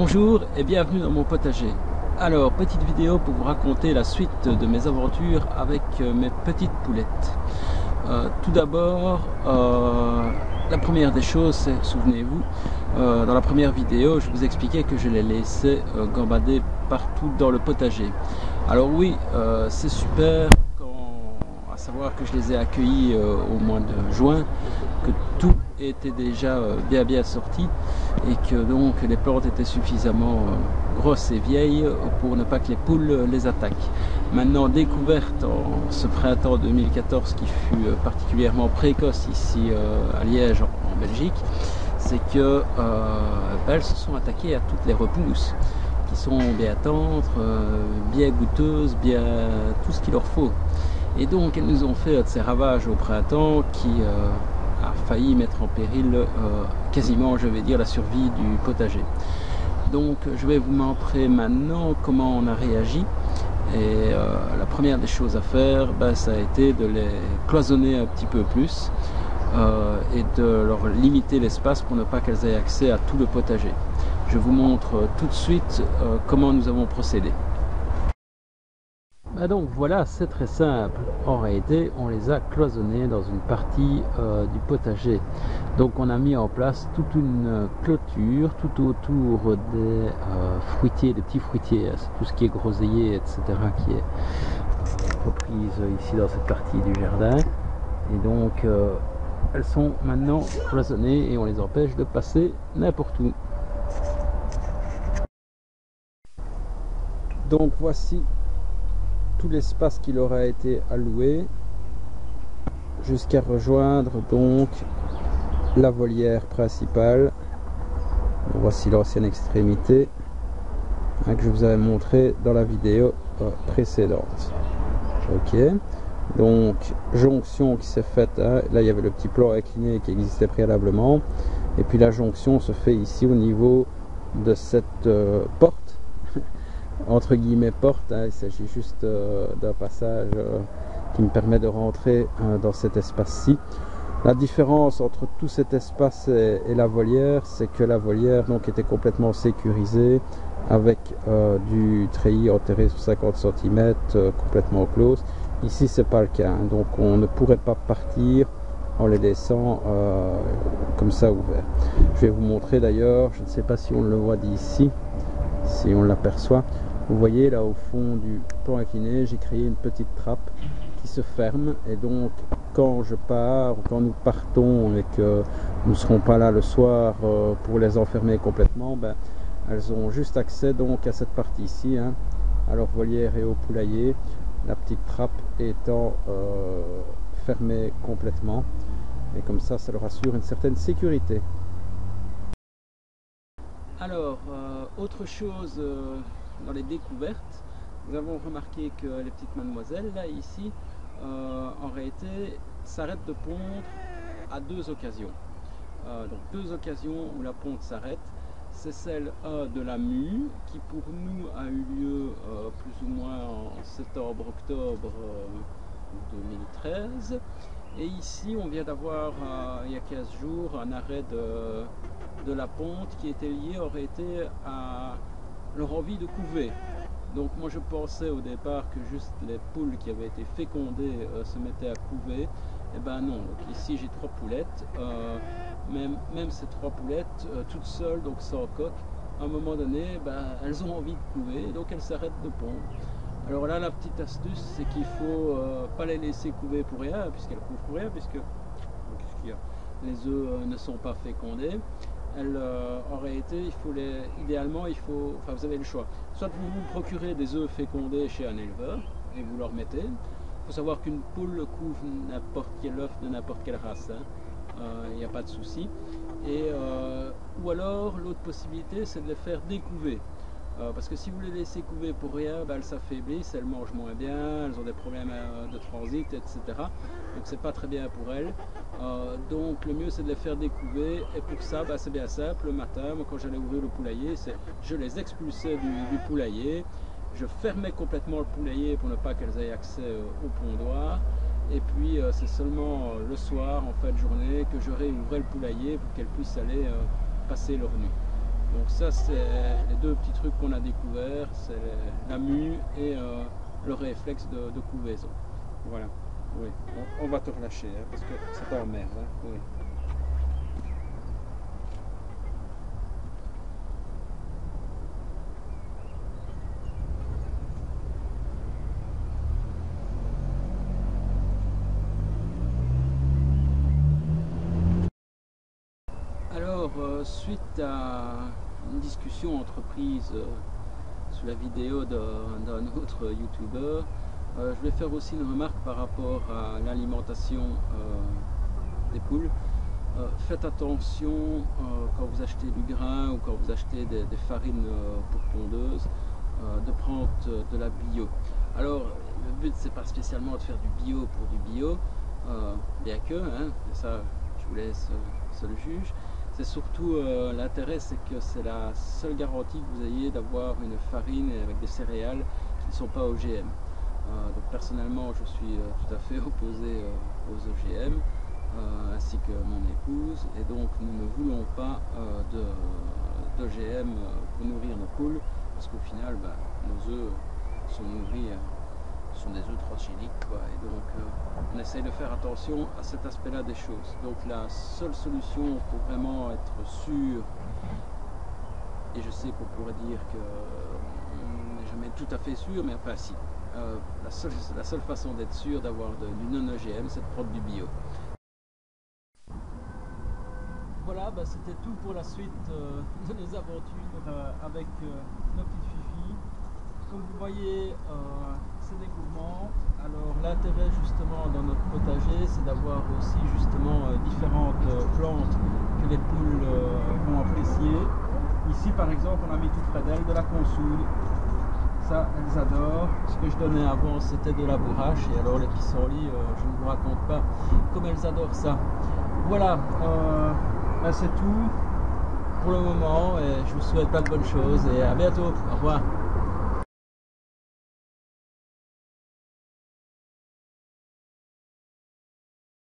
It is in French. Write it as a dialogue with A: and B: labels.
A: Bonjour et bienvenue dans mon potager. Alors, petite vidéo pour vous raconter la suite de mes aventures avec mes petites poulettes. Tout d'abord, la première des choses, c'est, souvenez-vous, dans la première vidéo, je vous expliquais que je les laissais gambader partout dans le potager. Alors oui, c'est super, à savoir que je les ai accueillis au mois de juin, que tout était déjà bien sorti et que donc les plantes étaient suffisamment grosses et vieilles pour ne pas que les poules les attaquent. Maintenant, découverte en ce printemps 2014 qui fut particulièrement précoce ici à Liège en Belgique, c'est que elles se sont attaquées à toutes les repousses qui sont bien tendres, bien goûteuses, bien tout ce qu'il leur faut. Et donc elles nous ont fait de ces ravages au printemps qui a failli mettre en péril quasiment, je vais dire, la survie du potager. Donc je vais vous montrer maintenant comment on a réagi. Et la première des choses à faire, ça a été de les cloisonner un petit peu plus et de leur limiter l'espace pour ne pas qu'elles aient accès à tout le potager. Je vous montre tout de suite comment nous avons procédé. Donc voilà, c'est très simple. En réalité, on les a cloisonnés dans une partie du potager. Donc on a mis en place toute une clôture tout autour des fruitiers, des petits fruitiers, tout ce qui est groseillier, etc. qui est reprise ici dans cette partie du jardin. Et donc elles sont maintenant cloisonnées et on les empêche de passer n'importe où. Donc voici tout l'espace qui leur a été alloué jusqu'à rejoindre donc la volière principale. Voici l'ancienne extrémité que je vous avais montré dans la vidéo précédente. Ok, donc jonction qui s'est faite, là il y avait le petit plan incliné qui existait préalablement, et puis la jonction se fait ici au niveau de cette porte, entre guillemets porte, il s'agit juste d'un passage qui me permet de rentrer dans cet espace-ci. La différence entre tout cet espace et la volière, c'est que la volière donc était complètement sécurisée avec du treillis enterré sur 50 cm, complètement close. Ici c'est pas le cas, donc on ne pourrait pas partir en les laissant comme ça ouverts. Je vais vous montrer d'ailleurs, je ne sais pas si on le voit d'ici, si on l'aperçoit. Vous voyez là au fond du plan incliné, j'ai créé une petite trappe qui se ferme, et donc quand je pars, ou quand nous partons et que nous ne serons pas là le soir pour les enfermer complètement, elles ont juste accès donc à cette partie ici, à leur volière et au poulailler, la petite trappe étant fermée complètement, et comme ça leur assure une certaine sécurité. Alors, autre chose dans les découvertes, nous avons remarqué que les petites mademoiselles, là, ici, en réalité, s'arrêtent de pondre à deux occasions. Donc deux occasions où la ponte s'arrête. C'est celle de la mue, qui pour nous a eu lieu plus ou moins en septembre-octobre 2013. Et ici, on vient d'avoir, il y a 15 jours, un arrêt de la ponte qui était lié, aurait été à leur envie de couver. Donc moi je pensais au départ que juste les poules qui avaient été fécondées se mettaient à couver. Et ben non, donc ici j'ai 3 poulettes, même ces 3 poulettes toutes seules, donc sans coque, à un moment donné elles ont envie de couver, donc elles s'arrêtent de pondre. Alors là la petite astuce, c'est qu'il faut pas les laisser couver pour rien, puisqu'elles couvent pour rien, puisque les œufs ne sont pas fécondés. En réalité, idéalement, vous avez le choix. Soit vous vous procurez des œufs fécondés chez un éleveur et vous leur mettez. Il faut savoir qu'une poule couve n'importe quel œuf de n'importe quelle race, il n'y a pas de souci. Ou alors, l'autre possibilité, c'est de les faire découver. Parce que si vous les laissez couver pour rien, elles s'affaiblissent, elles mangent moins bien, elles ont des problèmes de transit, etc. Donc c'est pas très bien pour elles. Donc le mieux c'est de les faire découver, et pour ça c'est bien simple. Le matin, moi, quand j'allais ouvrir le poulailler, je les expulsais du poulailler, je fermais complètement le poulailler pour ne pas qu'elles aient accès au pondoir, et puis c'est seulement le soir, en fin de journée, que je réouvrais le poulailler pour qu'elles puissent aller passer leur nuit. Donc ça c'est les deux petits trucs qu'on a découvert, c'est la mue et le réflexe de couvaison. Voilà, oui, on va te relâcher hein, parce que ça t'emmerde, hein, oui. Alors, suite à une discussion entreprise sous la vidéo d'un autre youtubeur, je vais faire aussi une remarque par rapport à l'alimentation des poules. Faites attention quand vous achetez du grain ou quand vous achetez des farines pour pondeuses, de prendre de la bio. Alors, le but c'est pas spécialement de faire du bio pour du bio, bien que, hein, ça je vous laisse seul juge. C'est surtout l'intérêt, c'est que c'est la seule garantie que vous ayez d'avoir une farine avec des céréales qui ne sont pas OGM. Donc personnellement, je suis tout à fait opposé aux OGM, ainsi que mon épouse, et donc nous ne voulons pas d'OGM pour nourrir nos poules, parce qu'au final, nos œufs sont nourris. Sont des œufs transgéniques quoi, et donc on essaye de faire attention à cet aspect là des choses. Donc la seule solution pour vraiment être sûr, et je sais qu'on pourrait dire que on n'est jamais tout à fait sûr, mais enfin si, la seule façon d'être sûr d'avoir du non OGM, c'est de prendre du bio. Voilà, c'était tout pour la suite de nos aventures avec nos petites fifis. Comme vous voyez, c'est des gourmands. Alors l'intérêt justement dans notre potager, c'est d'avoir aussi justement différentes plantes que les poules vont apprécier. Ici par exemple, on a mis tout près d'elles de la consoude. Ça, elles adorent. Ce que je donnais avant, c'était de la bourrache. Et alors les pissenlits, je ne vous raconte pas comme elles adorent ça. Voilà, c'est tout pour le moment. Et je vous souhaite plein de bonnes choses et à bientôt. Au revoir.